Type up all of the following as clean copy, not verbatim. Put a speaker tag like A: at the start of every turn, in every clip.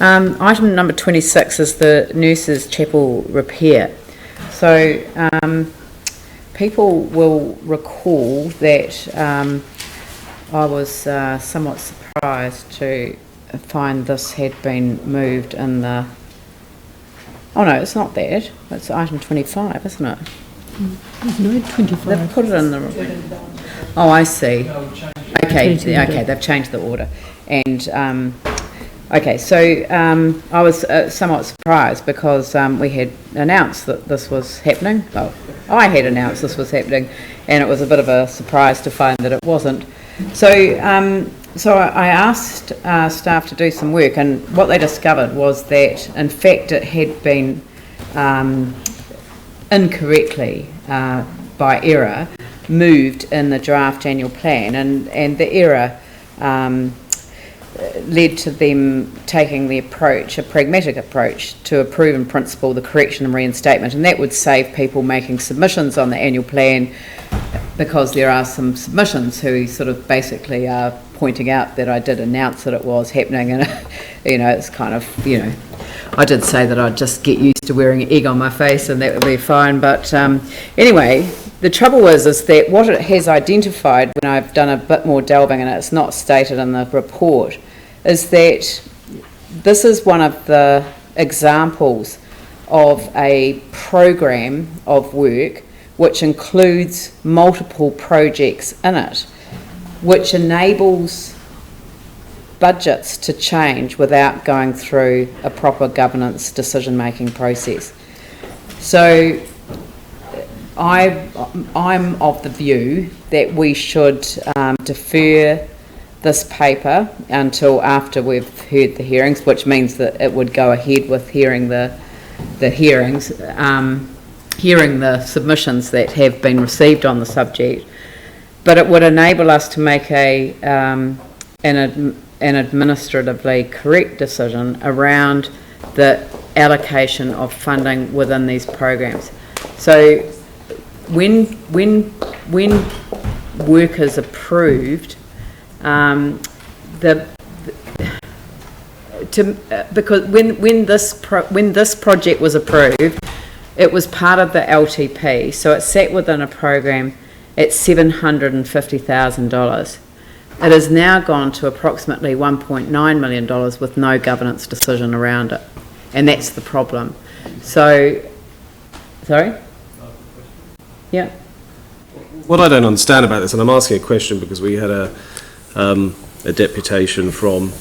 A: Item number 26 is the Nurses' Chapel repair. So people will recall that I was somewhat surprised to find this had been moved in the... Oh no, it's not that. It's item 25, isn't it?
B: No, 25.
A: They've put it in the... Oh, I see. Okay, they've changed the order. And... okay, so I was somewhat surprised because we had announced that this was happening. Well, I had announced this was happening, and it was a bit of a surprise to find that it wasn't. So, so I asked staff to do some work, and what they discovered was that, in fact, it had been incorrectly, by error, moved in the draft annual plan, and the error led to them taking the approach, a pragmatic approach, to approve in principle the correction and reinstatement, and that would save people making submissions on the annual plan, because there are some submissions who sort of basically are pointing out that I did announce that it was happening, and it's kind of, I did say that I'd just get used to wearing egg on my face and that would be fine, but anyway, the trouble is that what it has identified when I've done a bit more delving, and it's not stated in the report, is that this is one of the examples of a program of work which includes multiple projects in it, which enables budgets to change without going through a proper governance decision-making process. So I'm of the view that we should defer this paper until after we've heard the hearings, which means that it would go ahead with hearing the hearings, hearing the submissions that have been received on the subject, but it would enable us to make an administratively correct decision around the allocation of funding within these programs. So when work is approved, because when this project was approved, it was part of the LTP, so it sat within a program at $750,000. It has now gone to approximately $1.9 million with no governance decision around it, and that's the problem. So, sorry? Yeah.
C: What I don't understand about this, and I'm asking a question because we had a deputation from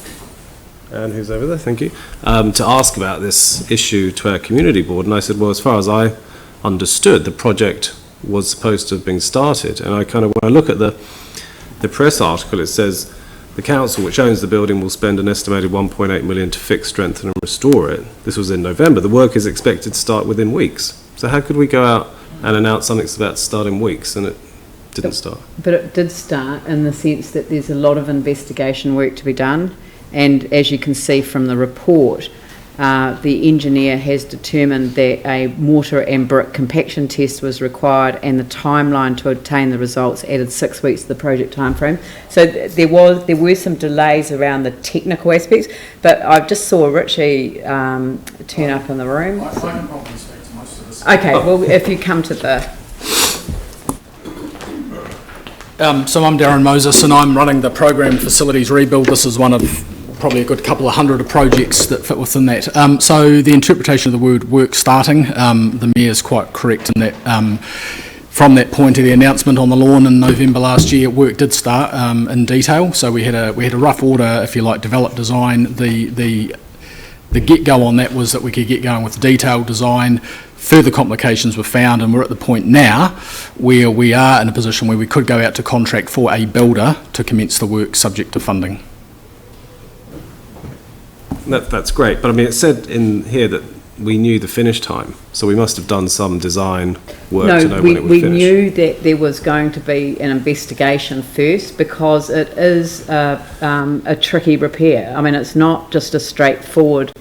C: Anne, who's over there, thank you, to ask about this issue to our community board, and I said, well, as far as I understood, the project was supposed to have been started, and when I look at the press article, it says the council, which owns the building, will spend an estimated $1.8 million to fix, strengthen and restore it. This was in November. The work is expected to start within weeks. So how could we go out and announce something's about to start in weeks and it didn't start? But
A: it did start in the sense that there's a lot of investigation work to be done, and as you can see from the report, the engineer has determined that a mortar and brick compaction test was required, and the timeline to obtain the results added 6 weeks to the project timeframe. So there were some delays around the technical aspects, but I just saw Richie turn up in the room.
D: I can probably speak to most of this.
A: Okay, well, if you come to the...
D: So I'm Darren Moses, and I'm running the program facilities rebuild. This is one of probably a good couple of hundred of projects that fit within that. So the interpretation of the word work starting, the Mayor is quite correct in that from that point of the announcement on the lawn in November last year, work did start in detail. So we had a rough order, if you like, develop design. The get-go on that was that we could get going with detailed design. Further complications were found, and we're at the point now where we are in a position where we could go out to contract for a builder to commence the work subject to funding.
C: That's great, but I mean, it said in here that we knew the finish time, so we must have done some design work to know when it would finish. No, we
A: knew that there was going to be an investigation first, because it is a tricky repair. I mean, it's not just a straightforward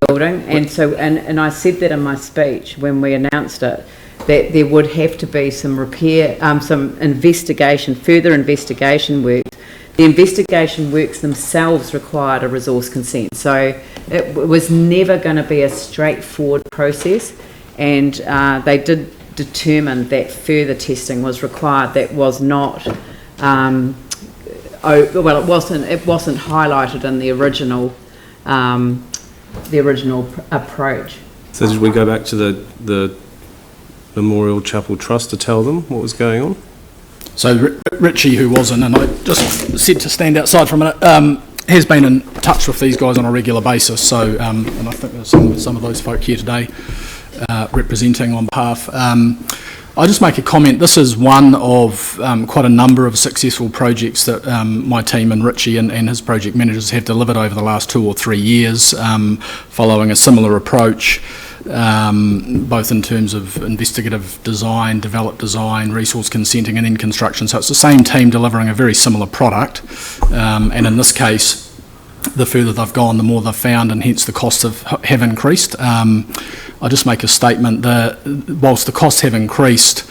A: building, and so and I said that in my speech when we announced it, that there would have to be some repair, some investigation, further investigation work the investigation works themselves required a resource consent. So it was never going to be a straightforward process, and they did determine that further testing was required. That was not, it wasn't highlighted in the original approach.
C: So did we go back to the Memorial Chapel Trust to tell them what was going on?
D: So Richie, who wasn't, and I just said to stand outside for a minute, has been in touch with these guys on a regular basis. So, and I think there's some of those folk here today representing on behalf. I'll just make a comment. This is one of quite a number of successful projects that my team and Richie and his project managers have delivered over the last 2 or 3 years, following a similar approach, both in terms of investigative design, developed design, resource consenting, and then construction. So it's the same team delivering a very similar product, and in this case, the further they've gone, the more they've found, and hence the costs have increased. I'll just make a statement that whilst the costs have increased,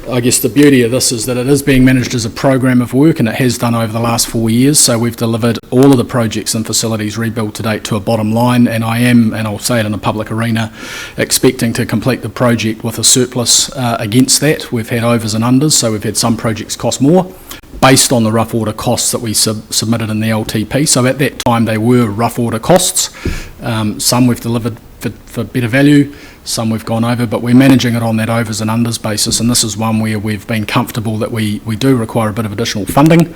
D: I guess the beauty of this is that it is being managed as a program of work, and it has done over the last 4 years. So we've delivered all of the projects and facilities rebuilt to date to a bottom line, and I am, and I'll say it in a public arena, expecting to complete the project with a surplus against that. We've had overs and unders, so we've had some projects cost more based on the rough order costs that we submitted in the LTP. So at that time they were rough order costs. Some we've delivered for better value, some we've gone over, but we're managing it on that overs and unders basis, and this is one where we've been comfortable that we do require a bit of additional funding.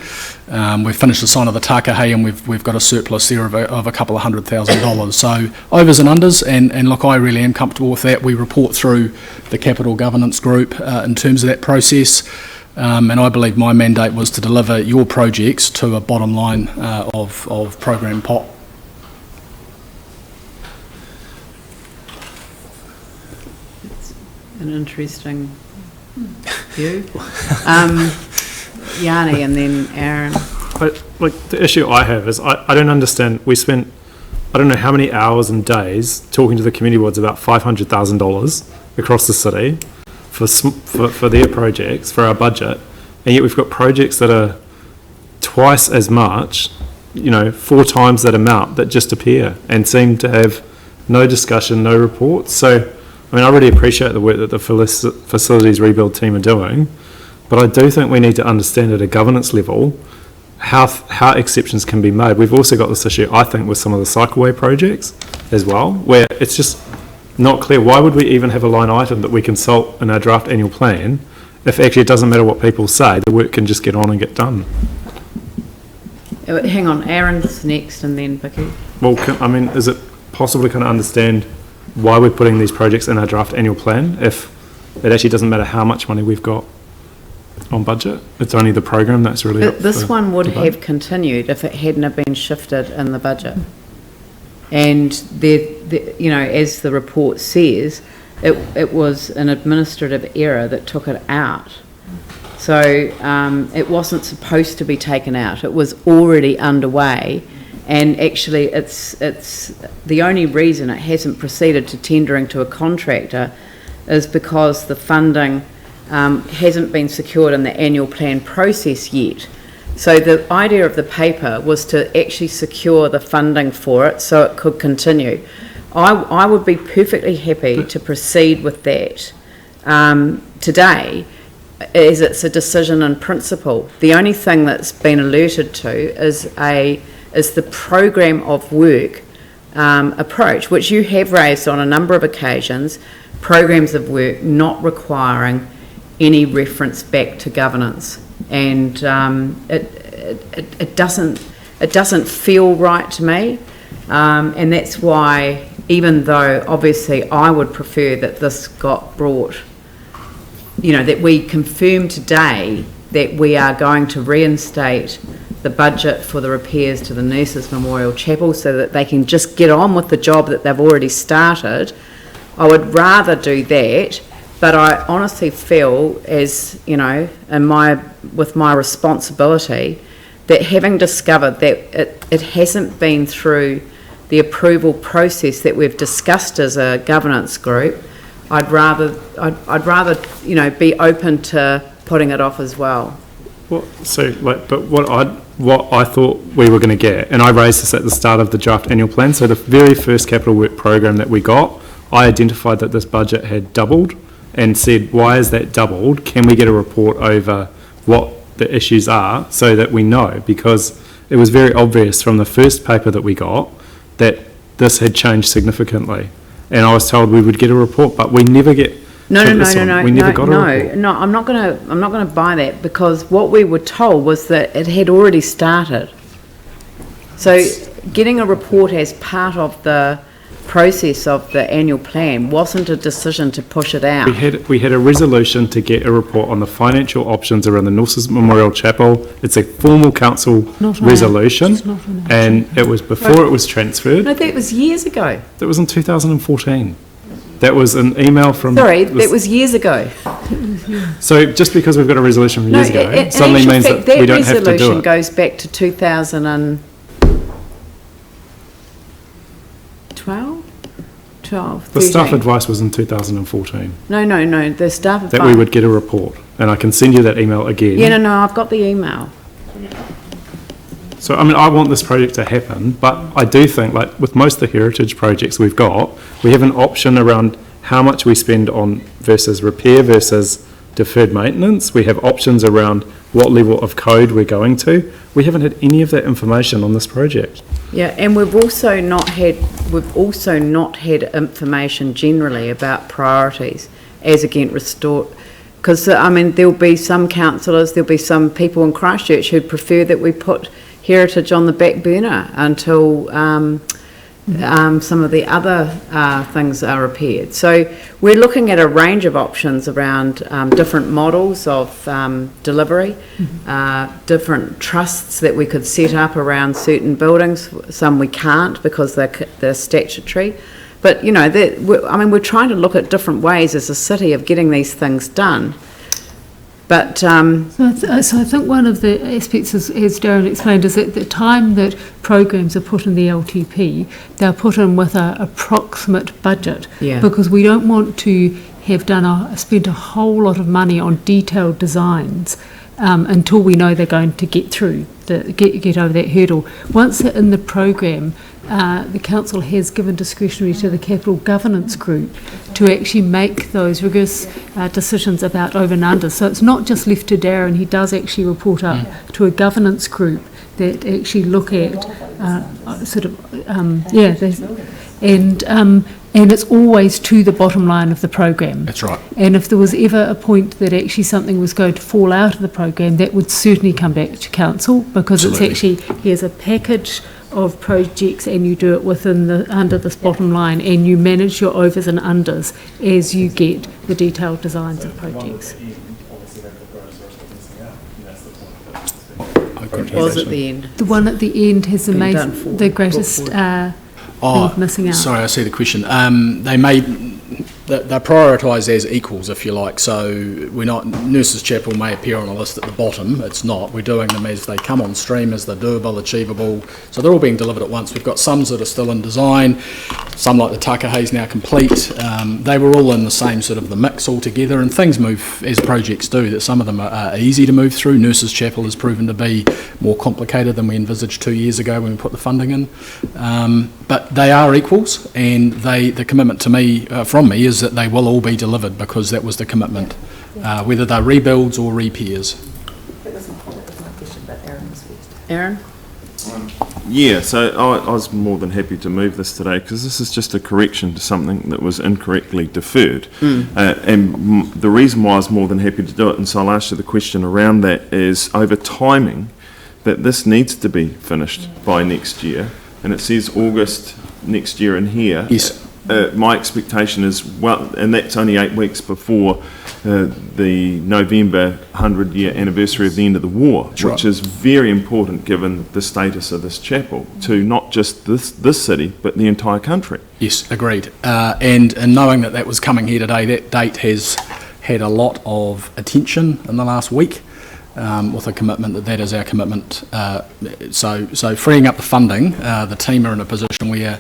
D: We've finished the sign of the Takahe, and we've got a surplus there of a couple of $100,000. So overs and unders, and look, I really am comfortable with that. We report through the Capital Governance Group in terms of that process. And I believe my mandate was to deliver your projects to a bottom line of program pot.
A: An interesting view. Yanni and then Aaron.
E: Like the issue I have is I don't understand. We spent I don't know how many hours and days talking to the community boards about $500,000 across the city for their projects, for our budget, and yet we've got projects that are twice as much, 4 times that amount, that just appear and seem to have no discussion, no reports. So I really appreciate the work that the facilities rebuild team are doing, but I do think we need to understand at a governance level how exceptions can be made. We've also got this issue, I think, with some of the cycleway projects as well, where it's just not clear. Why would we even have a line item that we consult in our draft annual plan if actually it doesn't matter what people say, the work can just get on and get done?
A: Hang on, Aaron's next and then Vicky.
E: Well, is it possible to kind of understand why we're putting these projects in our draft annual plan if it actually doesn't matter how much money we've got on budget? It's only the program that's really up
A: this
E: for
A: one would
E: debate.
A: have continued if it hadn't have been shifted in the budget. And as the report says, it was an administrative error that took it out. So it wasn't supposed to be taken out. It was already underway. And actually, it's the only reason it hasn't proceeded to tendering to a contractor is because the funding hasn't been secured in the annual plan process yet. So the idea of the paper was to actually secure the funding for it so it could continue. I would be perfectly happy to proceed with that today, as it's a decision in principle. The only thing that's been alerted to is the program of work approach, which you have raised on a number of occasions, programs of work not requiring any reference back to governance, and it doesn't feel right to me, and that's why, even though obviously I would prefer that this got brought, that we confirm today that we are going to reinstate the budget for the repairs to the Nurses Memorial Chapel so that they can just get on with the job that they've already started. I would rather do that, but I honestly feel, as with my responsibility, that having discovered that it hasn't been through the approval process that we've discussed as a governance group, I'd rather be open to putting it off as well.
E: what I thought we were going to get, and I raised this at the start of the draft annual plan. So the very first capital work program that we got, I identified that this budget had doubled, and said, why is that doubled? Can we get a report over what the issues are so that we know? Because it was very obvious from the first paper that we got that this had changed significantly. And I was told we would get a report, but we never get.
A: No. I'm not going to buy that, because what we were told was that it had already started. So getting a report as part of the process of the annual plan wasn't a decision to push it out.
E: We had a resolution to get a report on the financial options around the Norse's Memorial Chapel. It's a formal council resolution, and it was before it was transferred.
A: No, that was years ago.
E: That was in 2014. That was an email from...
A: Sorry, that was years ago.
E: So just because we've got a resolution from years ago, suddenly means that we don't have to do it.
A: That resolution goes back to 2012? 12,
E: the staff advice was in 2014.
A: No, the staff advice...
E: That we would get a report, and I can send you that email again.
A: Yeah, no, I've got the email.
E: So, I mean, I want this project to happen, but I do think, like, with most of the heritage projects we've got, we have an option around how much we spend on versus repair versus deferred maintenance. We have options around what level of code we're going to. We haven't had any of that information on this project.
A: Yeah, and we've also not had information generally about priorities as against restored. Because, I mean, there'll be some councillors, there'll be some people in Christchurch who'd prefer that we put heritage on the back burner until some of the other things are repaired. So we're looking at a range of options around different models of delivery, different trusts that we could set up around certain buildings. Some we can't because they're statutory. But, you know, we're trying to look at different ways as a city of getting these things done. But
B: so I think one of the aspects, as Darren explained, is that at the time that programs are put in the LTP, they're put in with an approximate budget, because we don't want to have spent a whole lot of money on detailed designs until we know they're going to get over that hurdle. Once they're in the program, the council has given discretionary to the capital governance group to actually make those rigorous decisions about over and under. So it's not just left to Darren. He does actually report up to a governance group that actually look at and it's always to the bottom line of the program.
D: That's right.
B: And if there was ever a point that actually something was going to fall out of the program, that would certainly come back to council, because It's actually, here's a package of projects and you do it under this bottom line, and you manage your overs and unders as you get the detailed designs of projects.
A: was at the end.
B: The one at the end has the greatest thing of missing out.
D: Sorry, I see the question. They're prioritised as equals, if you like. So we're not, Nurses Chapel may appear on a list at the bottom. It's not. We're doing them as they come on stream, as they're doable, achievable. So they're all being delivered at once. We've got some that are still in design, some like the Takahei's now complete. They were all in the same sort of the mix altogether, and things move as projects do, that some of them are easy to move through. Nurses Chapel has proven to be more complicated than we envisaged 2 years ago when we put the funding in. But they are equals, and the commitment to me, from me, is that they will all be delivered, because that was the commitment, whether they're rebuilds or repairs.
A: That was my question, but Aaron was first. Aaron?
F: Yeah, so I was more than happy to move this today, because this is just a correction to something that was incorrectly deferred. And the reason why I was more than happy to do it, and so I'll ask you the question around that, is over timing, that this needs to be finished by next year, and it says August next year in here.
D: Yes.
F: My expectation is, well, and that's only 8 weeks before the November 100-year anniversary of the end of the war, which is very important given the status of this chapel to not just this city, but the entire country.
D: Yes, agreed. And knowing that was coming here today, that date has had a lot of attention in the last week, with a commitment that is our commitment. So freeing up the funding, the team are in a position where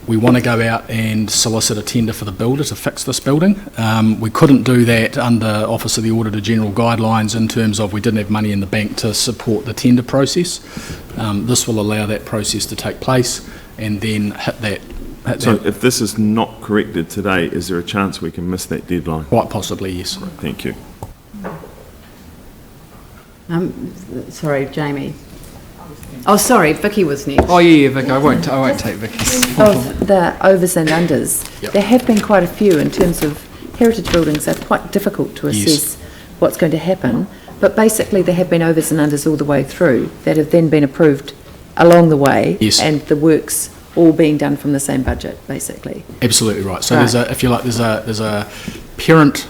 D: we want to go out and solicit a tender for the builder to fix this building. We couldn't do that under Office of the Auditor General guidelines in terms of we didn't have money in the bank to support the tender process. This will allow that process to take place and then hit that.
F: So if this is not corrected today, is there a chance we can miss that deadline?
D: Quite possibly, yes.
F: Thank you.
A: Sorry, Jamie. Oh, sorry, Vicky was next.
G: Oh yeah, Vicky. I won't take Vicky's.
H: Of the overs and unders,
D: Yep.
H: there have been quite a few in terms of heritage buildings. They're quite difficult to assess what's going to happen, but basically there have been overs and unders all the way through that have then been approved along the way,
D: Yes.
H: and the works all being done from the same budget, basically.
D: Absolutely right. So
H: Right.
D: there's a, if you like, there's a parent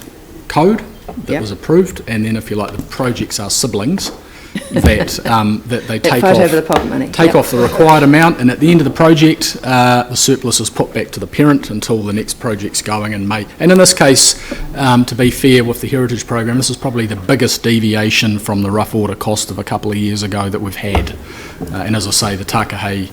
D: code that
H: Yep.
D: was approved, and then if you like, the projects are siblings that that they
H: That
D: take
H: fight
D: off.
H: over the pocket money.
D: Take
H: Yep.
D: off the required amount, and at the end of the project, the surplus is put back to the parent until the next project's going in May. And in this case, to be fair with the Heritage Program, this is probably the biggest deviation from the rough order cost of a couple of years ago that we've had. And as I say, the Takahei,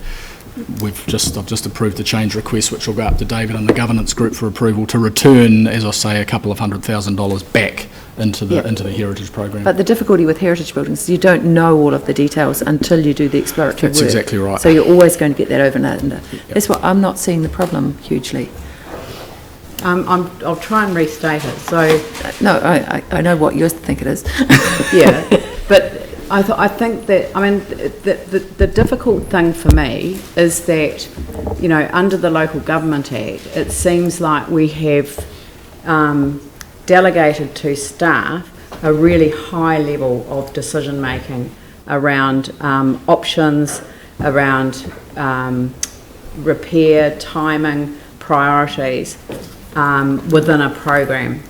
D: I've just approved the change request, which will go up to David and the governance group for approval to return, as I say, a couple of $100,000 back into the
H: Yep.
D: into the Heritage Program.
H: But the difficulty with heritage buildings is you don't know all of the details until you do the exploratory
D: That's
H: work.
D: exactly right.
H: So you're always going to get that over and under. That's what I'm not seeing the problem hugely.
A: I'll try and restate it. So,
H: No, I know what you think it is.
A: yeah, but I think that, I mean, the difficult thing for me is that, you know, under the Local Government Act, it seems like we have delegated to staff a really high level of decision making around options, around repair, timing, priorities within a program,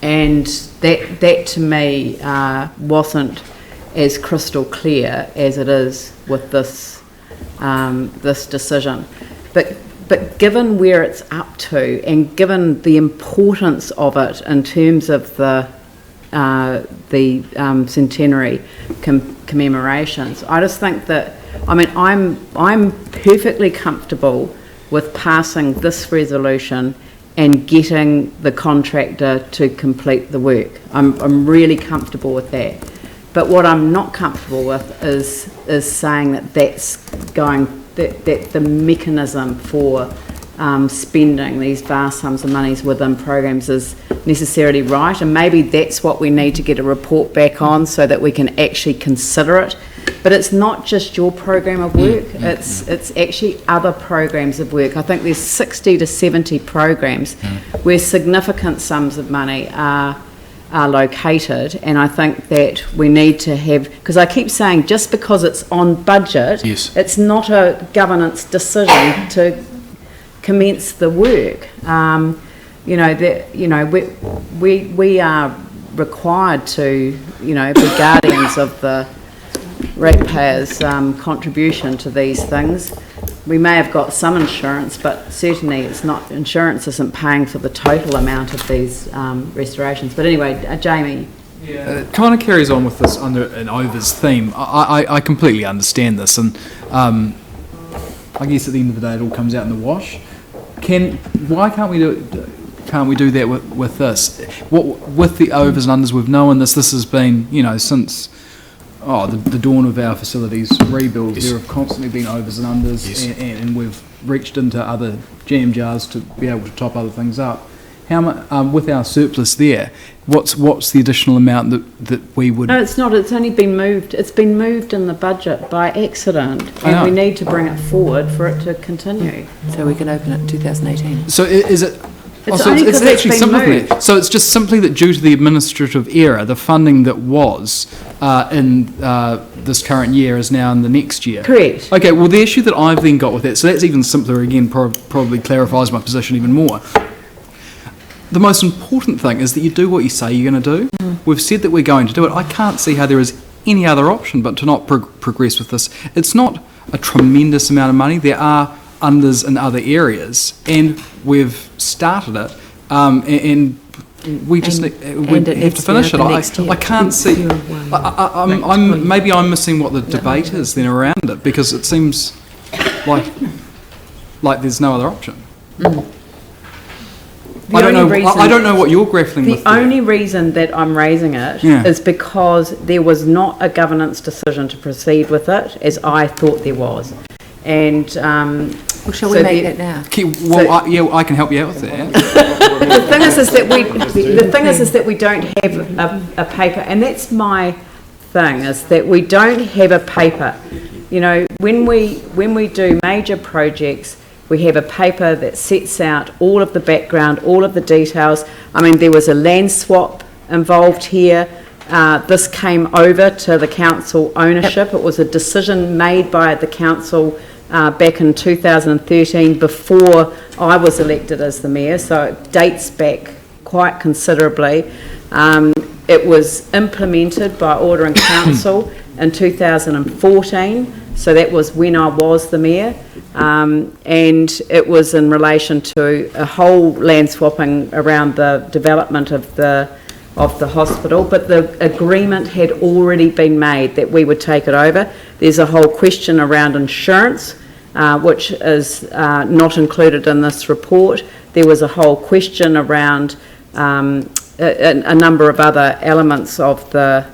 A: and that to me wasn't as crystal clear as it is with this this decision. But given where it's up to, and given the importance of it in terms of the centenary commemorations, I just think that, I mean, I'm perfectly comfortable with passing this resolution and getting the contractor to complete the work. I'm really comfortable with that. But what I'm not comfortable with is saying that that the mechanism for spending these vast sums of monies within programs is necessarily right, and maybe that's what we need to get a report back on so that we can actually consider it. But it's not just your program of work, it's actually other programs of work. I think there's 60 to 70 programs where significant sums of money are located, and I think that we need to have, because I keep saying just because it's on budget,
D: Yes.
A: it's not a governance decision to commence the work. You know that, you know, we are required to, you know, be guardians of the ratepayers' contribution to these things. We may have got some insurance, but certainly it's not, insurance isn't paying for the total amount of these restorations. But anyway, Jamie.
G: It kind of carries on with this under an overs theme. I completely understand this, and I guess at the end of the day, it all comes out in the wash. Why can't we do it? Can't we do that with this? With the overs and unders, we've known this. This has been, you know, since the dawn of our facilities rebuild.
D: Yes.
G: There have constantly been overs and unders,
D: Yes.
G: and we've reached into other jam jars to be able to top other things up. How much with our surplus there? What's the additional amount that we would?
A: No, it's not. It's only been moved. It's been moved in the budget by accident, and we need to bring it forward for it to continue.
H: So we can open it in 2018.
G: So is it?
A: It's only 'cause it's been
G: simpler than
A: moved.
G: that. So it's just simply that due to the administrative error, the funding that was in this current year is now in the next year.
A: Correct.
G: Okay, well the issue that I've then got with that, so that's even simpler again, probably clarifies my position even more. The most important thing is that you do what you say you're going to do. We've said that we're going to do it. I can't see how there is any other option but to not progress with this. It's not a tremendous amount of money. There are unders in other areas, and we've started it, and we just we have to finish it. I can't see. Maybe I'm missing what the debate is then around it, because it seems like like there's no other option.
A: The
G: I don't
A: only
G: know.
A: reason-
G: I don't know what you're grappling with.
A: The only reason that I'm raising it is
G: Yeah.
A: because there was not a governance decision to proceed with it, as I thought there was. And
H: Well, shall we make that now?
G: I can help you out with that.
A: the thing is that we don't have a paper, and that's my thing, is that we don't have a paper. You know, when we do major projects, we have a paper that sets out all of the background, all of the details. I mean, there was a land swap involved here. This came over to the council ownership. It was a decision made by the council back in 2013, before I was elected as the mayor, so it dates back quite considerably. It was implemented by order in council in 2014, so that was when I was the mayor, and it was in relation to a whole land swapping around the development of the hospital, but the agreement had already been made that we would take it over. There's a whole question around insurance, which is not included in this report. There was a whole question around a number of other elements of the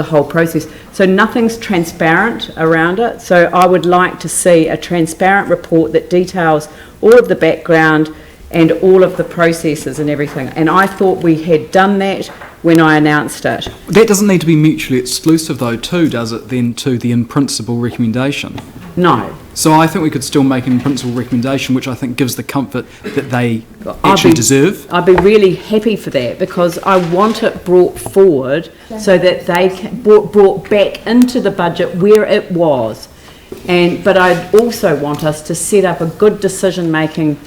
A: whole process. So nothing's transparent around it. So I would like to see a transparent report that details all of the background and all of the processes and everything. And I thought we had done that when I announced it.
G: That doesn't need to be mutually exclusive, though, too, does it, then, to the in-principle recommendation?
A: No.
G: So I think we could still make an in-principle recommendation, which I think gives the comfort that they actually deserve.
A: I'd be really happy for that, because I want it brought forward so that they can, brought back into the budget where it was. But I also want us to set up a good decision-making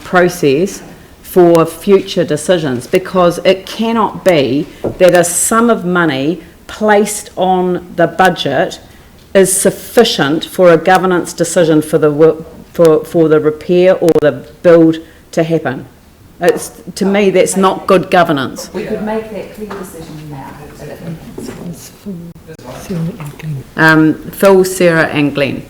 A: process for future decisions, because it cannot be that a sum of money placed on the budget is sufficient for a governance decision for the for the repair or the build to happen. To me, that's not good governance.
H: We could make that clear decision now.
A: Phil, Sarah and Glenn.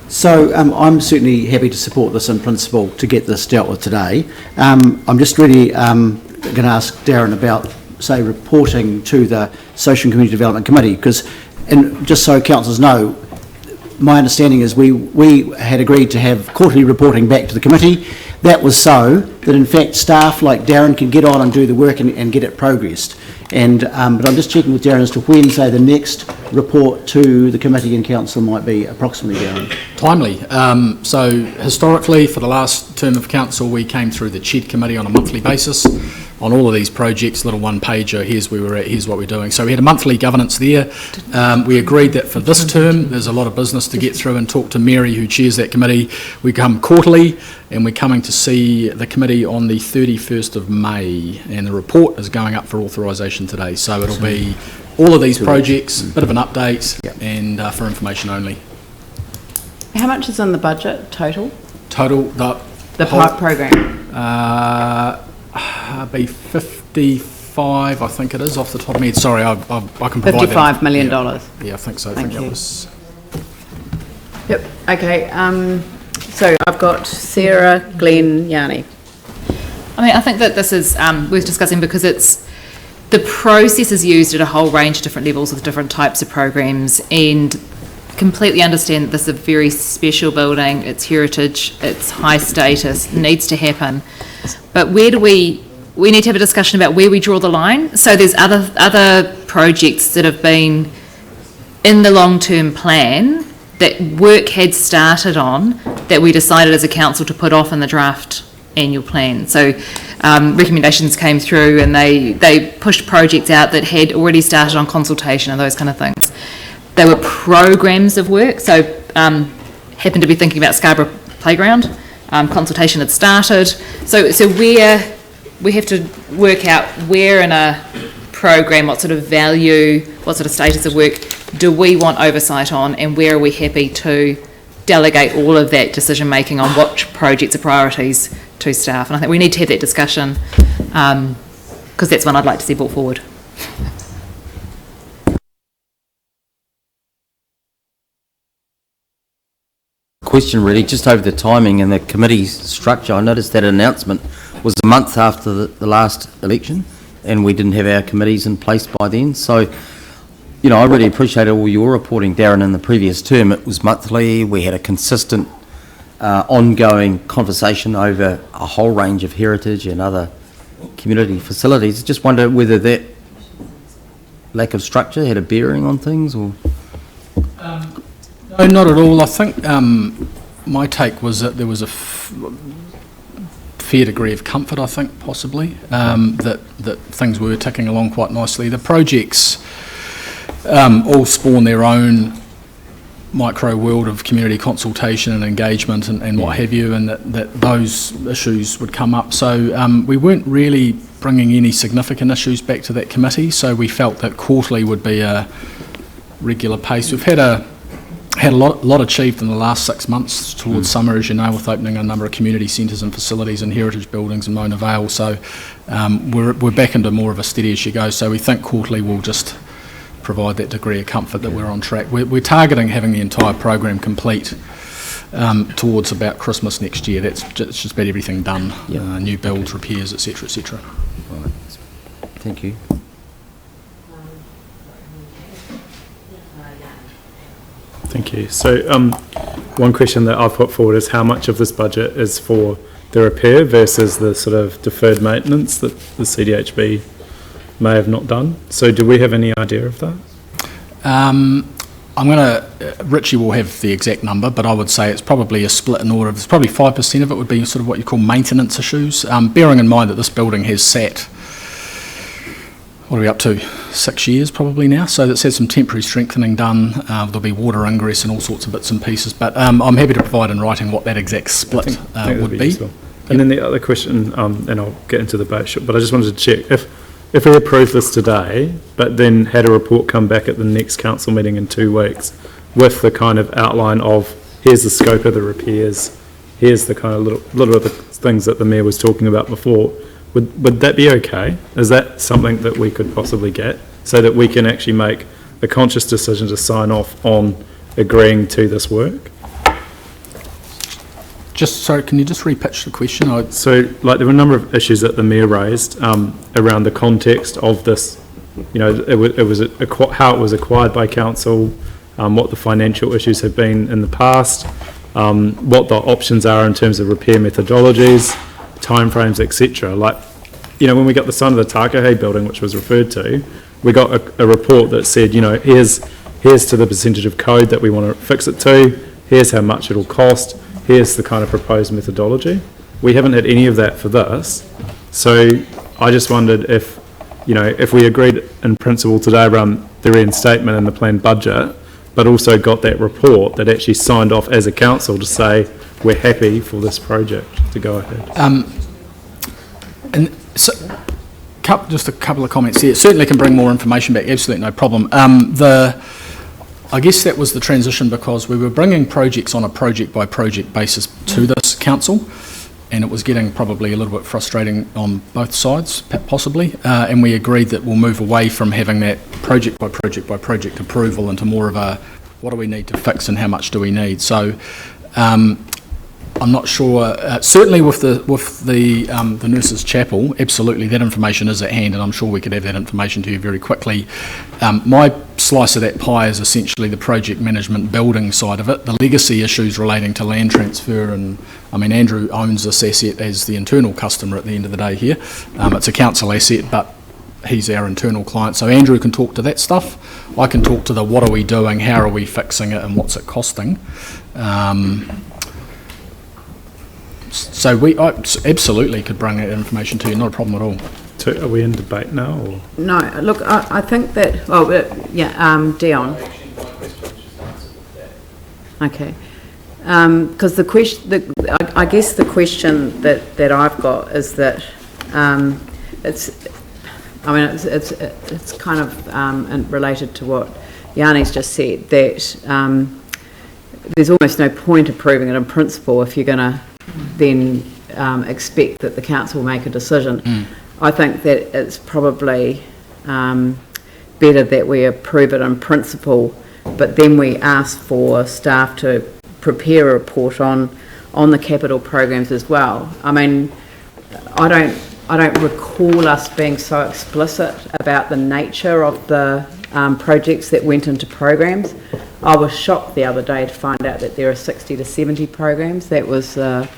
I: So I'm certainly happy to support this in principle to get this dealt with today. I'm just really going to ask Darren about, say, reporting to the Social and Community Development Committee, because, and just so councillors know, my understanding is we had agreed to have quarterly reporting back to the committee. That was so that, in fact, staff like Darren can get on and do the work and get it progressed. And but I'm just checking with Darren as to when, say, the next report to the committee and council might be approximately, Darren.
D: Timely. So historically, for the last term of council, we came through the CHED committee on a monthly basis on all of these projects, little one-pager, here's where we're at, here's what we're doing. So we had a monthly governance there. We agreed that for this term, there's a lot of business to get through and talk to Mary, who chairs that committee. We come quarterly, and we're coming to see the committee on the 31st of May, and the report is going up for authorisation today. So it'll be all of these projects, a bit of an update, and for information only.
A: How much is in the budget total?
D: The
A: pipe program.
D: Be 55, I think it is, off the top of my head. Sorry, I can provide
A: $55 million.
D: Yeah, I think so.
A: Thank
D: I think
A: you.
D: that was.
A: Yep. Okay. So I've got Sarah, Glenn, Yanni.
J: I mean, I think that this is worth discussing, because it's the process is used at a whole range of different levels with different types of programs, and completely understand that this is a very special building. It's heritage, it's high status, needs to happen. But where do we need to have a discussion about where we draw the line. So there's other projects that have been in the long-term plan that work had started on that we decided as a council to put off in the draft annual plan. So recommendations came through, and they pushed projects out that had already started on consultation and those kind of things. They were programs of work. So happened to be thinking about Scarborough Playground. Consultation had started. So we have to work out where in a program, what sort of value, what sort of status of work do we want oversight on, and where are we happy to delegate all of that decision making on what projects are priorities to staff. And I think we need to have that discussion, because that's one I'd like to see brought forward.
K: question really, just over the timing and the committee structure. I noticed that announcement was a month after the last election, and we didn't have our committees in place by then. So, you know, I really appreciate all your reporting, Darren, in the previous term. It was monthly. We had a consistent, ongoing conversation over a whole range of heritage and other community facilities. Just wonder whether that lack of structure had a bearing on things, or?
D: No, not at all. I think my take was that there was a fair degree of comfort, I think, possibly, that things were ticking along quite nicely. The projects all spawn their own micro world of community consultation and engagement and what have you, and that those issues would come up. So we weren't really bringing any significant issues back to that committee, so we felt that quarterly would be a regular pace. We've had a lot achieved in the last 6 months towards summer, as you know, with opening a number of community centres and facilities and heritage buildings in Mona Vale. So we're back into more of a steady as you go. So we think quarterly will just provide that degree of comfort that we're on track. We're targeting having the entire program complete towards about Christmas next year. It's just about everything done, new builds, repairs, etc., etc.
K: Right. Thank you.
E: Thank you. So one question that I've put forward is how much of this budget is for the repair versus the sort of deferred maintenance that the CDHB may have not done. So do we have any idea of that?
D: Richie will have the exact number, but I would say it's probably a split in order. There's probably 5% of it would be sort of what you call maintenance issues, bearing in mind that this building has sat, what are we up to, 6 years probably now, so it's had some temporary strengthening done. There'll be water ingress and all sorts of bits and pieces, but I'm happy to provide in writing what that exact split would be.
E: And then the other question, and I'll get into the boat, but I just wanted to check, if we approve this today, but then had a report come back at the next council meeting in 2 weeks with the kind of outline of, here's the scope of the repairs, here's the kind of little of the things that the Mayor was talking about before, would that be okay? Is that something that we could possibly get so that we can actually make a conscious decision to sign off on agreeing to this work?
D: Sorry, can you just repitch the question?
E: So, like, there were a number of issues that the Mayor raised around the context of this. You know, how it was acquired by council, what the financial issues have been in the past, what the options are in terms of repair methodologies, timeframes, etc. Like, you know, when we got the sign of the Tākehē building, which was referred to, we got a report that said, you know, here's to the percentage of code that we want to fix it to, here's how much it'll cost, here's the kind of proposed methodology. We haven't had any of that for this. So I just wondered if, you know, if we agreed in principle today around the reinstatement and the planned budget, but also got that report that actually signed off as a council to say we're happy for this project to go ahead.
D: And so, just a couple of comments here. Certainly can bring more information back, absolutely no problem. I guess that was the transition because we were bringing projects on a project-by-project basis to this council, and it was getting probably a little bit frustrating on both sides, possibly, and we agreed that we'll move away from having that project-by-project approval into more of a what do we need to fix and how much do we need. So I'm not sure. Certainly with the nurses' chapel, absolutely that information is at hand, and I'm sure we could have that information to you very quickly. My slice of that pie is essentially the project management building side of it, the legacy issues relating to land transfer, and I mean Andrew owns this asset as the internal customer at the end of the day here. It's a council asset, but he's our internal client, so Andrew can talk to that stuff. I can talk to the what are we doing, how are we fixing it, and what's it costing. So I absolutely could bring that information to you, not a problem at all.
E: So are we in debate now? Or?
A: No, look, I think that, Dion. Okay. Because the question, I guess the question that I've got is that it's kind of related to what Yanni's just said, that there's almost no point approving it in principle if you're going to then expect that the council will make a decision. I think that it's probably better that we approve it in principle, but then we ask for staff to prepare a report on the capital programs as well. I mean, I don't recall us being so explicit about the nature of the projects that went into programs. I was shocked the other day to find out that there are 60 to 70 programs. That was a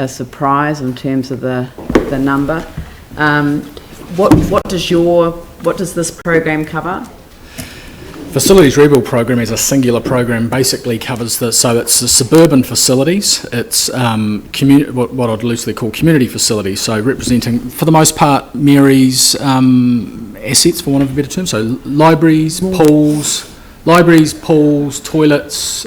A: surprise in terms of the number. What does this program cover?
D: Facilities Rebuild program is a singular program, basically covers so it's suburban facilities, it's what I'd loosely call community facilities, so representing, for the most part, Mary's assets, for want of a better term, so libraries, pools, toilets.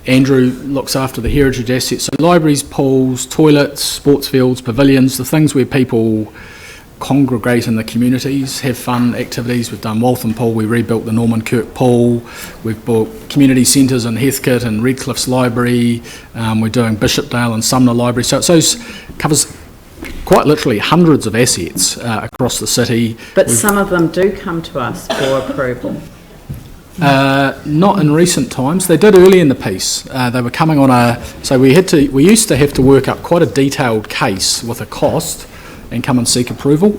D: Andrew looks after the heritage assets, so libraries, pools, toilets, sports fields, pavilions, the things where people congregate in the communities, have fun activities. We've done Waltham Pool, we rebuilt the Norman Kirk Pool, we've built community centres in Heathcote and Redcliffe's Library, we're doing Bishopdale and Sumner Library, so it covers quite literally hundreds of assets across the city.
A: But some of them do come to us for approval.
D: Not in recent times. They did early in the piece. They were coming on we used to have to work up quite a detailed case with a cost and come and seek approval,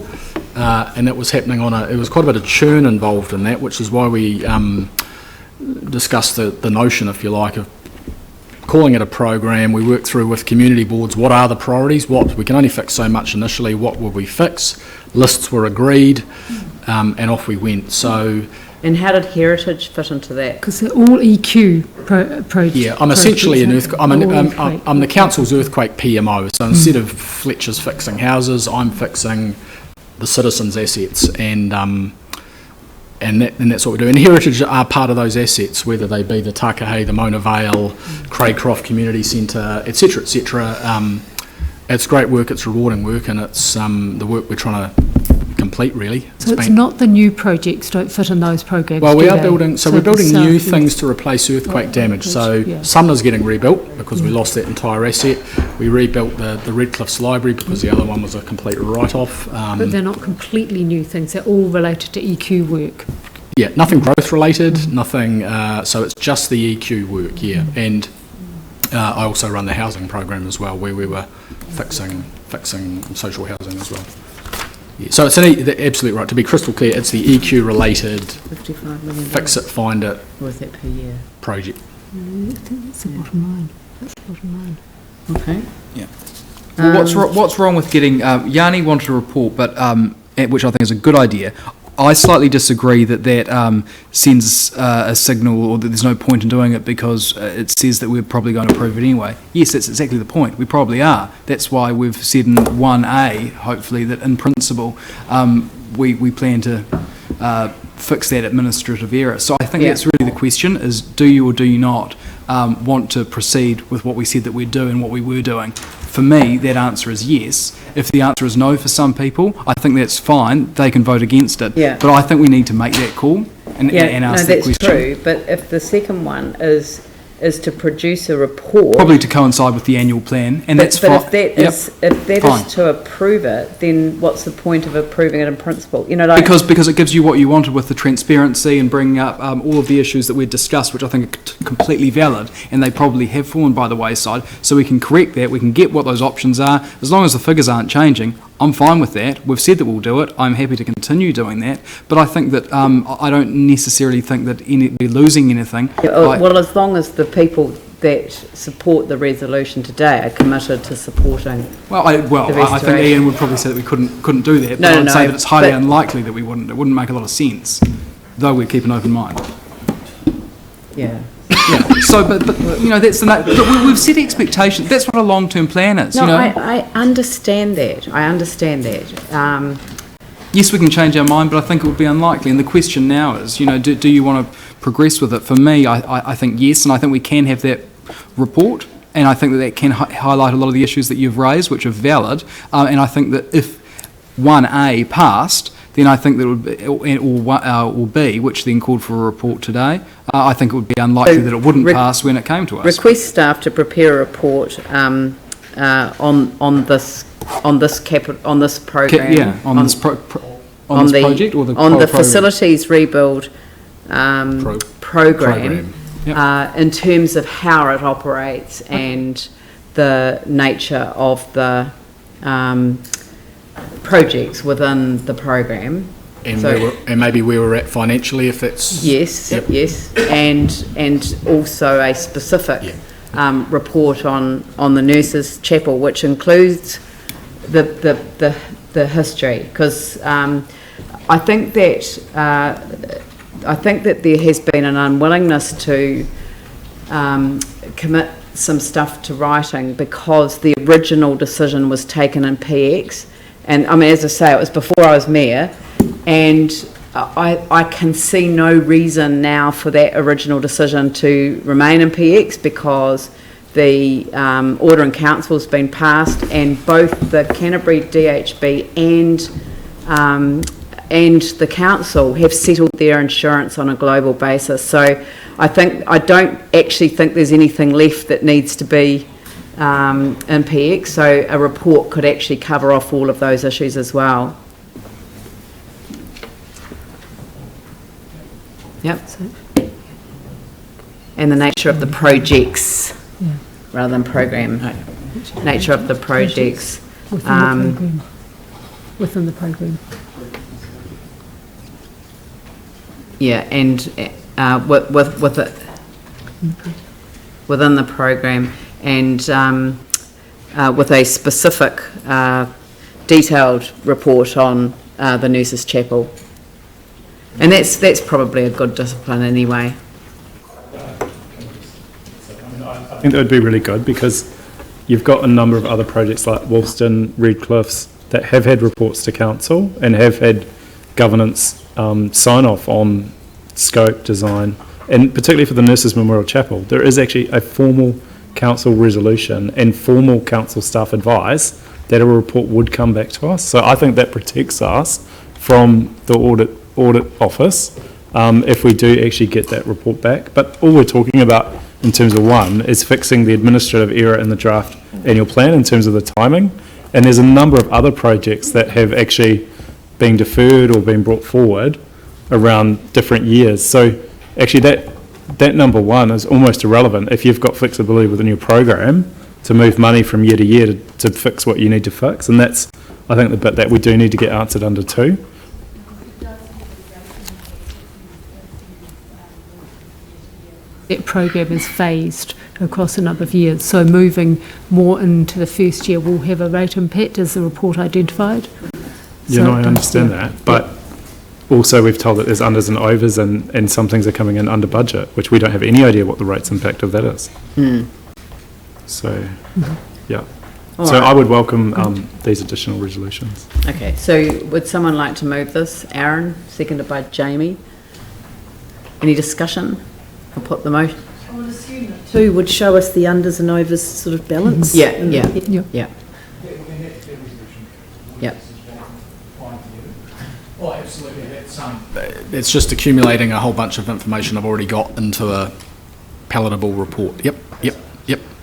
D: and it was happening it was quite a bit of churn involved in that, which is why we discussed the notion, if you like, of calling it a program. We worked through with community boards what are the priorities, we can only fix so much initially, what will we fix, lists were agreed, and off we went. So.
A: And how did heritage fit into that?
B: Because they're all EQ projects.
D: Yeah, I'm essentially an earthquake. I'm the council's earthquake PMO. So instead of Fletcher's fixing houses, I'm fixing the citizens' assets, and that's what we do. And heritage are part of those assets, whether they be the Takahe, the Mona Vale, Craycroft Community Centre, etc., etc. It's great work. It's rewarding work, and it's the work we're trying to complete, really.
B: So it's not the new projects don't fit in those programs.
D: Well, we're building new things to replace earthquake damage. So Sumner's getting rebuilt because we lost that entire asset. We rebuilt the Redcliffe's Library because the other one was a complete write-off.
B: But they're not completely new things. They're all related to EQ work.
D: Yeah, nothing growth related, nothing. So it's just the EQ work. Yeah, and I also run the housing program as well, where we were fixing social housing as well. Yeah, so it's absolutely right. To be crystal clear, it's the EQ related
A: 55 million
D: fix it, find it.
A: What is that per year?
D: Project.
B: I think that's the bottom line.
A: Okay.
G: Yeah. Well, what's wrong with getting? Yanni wanted a report, but which I think is a good idea. I slightly disagree that sends a signal, or that there's no point in doing it because it says that we're probably going to approve it anyway. Yes, that's exactly the point. We probably are. That's why we've said in 1A, hopefully, that in principle we plan to fix that administrative error. So I think that's really the question: is do you or do you not want to proceed with what we said that we'd do and what we were doing? For me, that answer is yes. If the answer is no for some people, I think that's fine. They can vote against it. Yeah. But I think we need to make that call and ask that question.
A: That's true. But if the second one is to produce a report,
G: probably to coincide with the annual plan, and that's fine.
A: But if that is to approve it, then what's the point of approving it in principle?
G: Because it gives you what you wanted with the transparency and bringing up all of the issues that we've discussed, which I think are completely valid, and they probably have fallen by the wayside. So we can correct that. We can get what those options are, as long as the figures aren't changing. I'm fine with that. We've said that we'll do it. I'm happy to continue doing that. But I think that I don't necessarily think that we're losing anything.
A: Well, as long as the people that support the resolution today are committed to supporting.
G: I think Ian would probably say that we couldn't do that. But I'd say that it's highly unlikely that we wouldn't. It wouldn't make a lot of sense, though we keep an open mind.
A: Yeah.
G: Yeah. So, but that's but we've set expectations. That's what a long-term plan is.
A: No, I understand that.
G: Yes, we can change our mind, but I think it would be unlikely. And the question now is, do you want to progress with it? For me, I think yes, and I think we can have that report, and I think that can highlight a lot of the issues that you've raised, which are valid. And I think that if 1A passed, then I think that it would or B, which then called for a report today, I think it would be unlikely that it wouldn't pass when it came to us.
A: Request staff to prepare a report on this program.
G: On this project or
A: the facilities rebuild program in terms of how it operates and the nature of the projects within the program.
D: And, maybe where we're at financially, if it's...
A: Yes, yes, and also a specific report on the nurses' chapel, which includes the history, because I think that there has been an unwillingness to commit some stuff to writing because the original decision was taken in PX, and I mean, as I say, it was before I was mayor, and I can see no reason now for that original decision to remain in PX, because the order in council has been passed, and both the Canterbury DHB and the council have settled their insurance on a global basis. So I don't actually think there's anything left that needs to be in PX, so a report could actually cover off all of those issues as well. Yep. And the nature of the projects, rather than program, nature of the projects.
B: Within the program.
A: Yeah, and with it within the program, and with a specific detailed report on the nurses' chapel. And that's probably a good discipline anyway.
E: I think that would be really good, because you've got a number of other projects like Wolston, Redcliffs, that have had reports to council and have had governance sign off on scope, design, and particularly for the Nurses Memorial Chapel, there is actually a formal council resolution and formal council staff advice that a report would come back to us. So I think that protects us from the audit office if we do actually get that report back. But all we're talking about in terms of one is fixing the administrative error in the draft annual plan in terms of the timing, and there's a number of other projects that have actually been deferred or been brought forward around different years. So actually that number one is almost irrelevant if you've got flexibility within your program to move money from year to year to fix what you need to fix, and that's, I think, the bit that we do need to get answered under two.
B: That program is phased across a number of years, so moving more into the first year will have a rate impact, as the report identified.
E: Yeah, no, I understand that, but also we've told that there's unders and overs, and some things are coming in under budget, which we don't have any idea what the rates impact of that is. So, yeah.
A: All
E: so
A: right.
E: I would welcome these additional resolutions.
A: Okay, so would someone like to move this? Aaron, seconded by Jamie. Any discussion? I'll put the motion.
L: I would assume that two would show us the unders and overs sort of balance.
A: Yeah.
D: Oh, absolutely. It's just accumulating a whole bunch of information I've already got into a palatable report. Yep.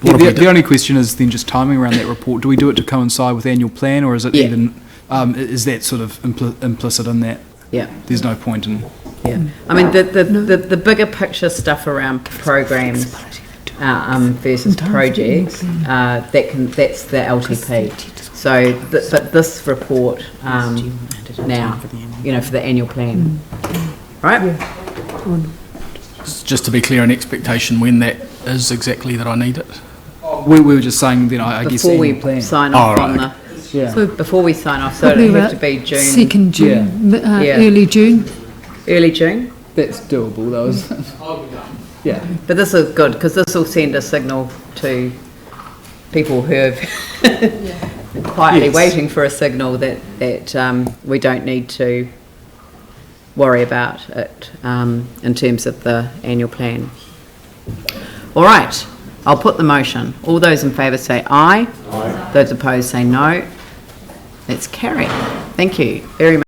G: The only question is then just timing around that report. Do we do it to coincide with annual plan, or is it even, is that sort of implicit in that?
A: Yeah.
G: There's no point in...
A: Yeah. I mean, the bigger picture stuff around programs versus projects, that's the LTP. So, but this report now, for the annual plan, right?
D: Just to be clear, an expectation when that is exactly that I need it.
G: We were just saying, I guess...
A: Before we sign off on the...
B: Yeah. So
A: before we sign off, so it'll have to be June.
B: 2nd June, early June.
A: Early June?
G: That's doable, though, isn't it? Yeah.
A: But this is good, because this will send a signal to people who have quietly waiting for a signal that we don't need to worry about it in terms of the annual plan. All right, I'll put the motion. All those in favour say aye. Those opposed say no. Let's carry. Thank you very much.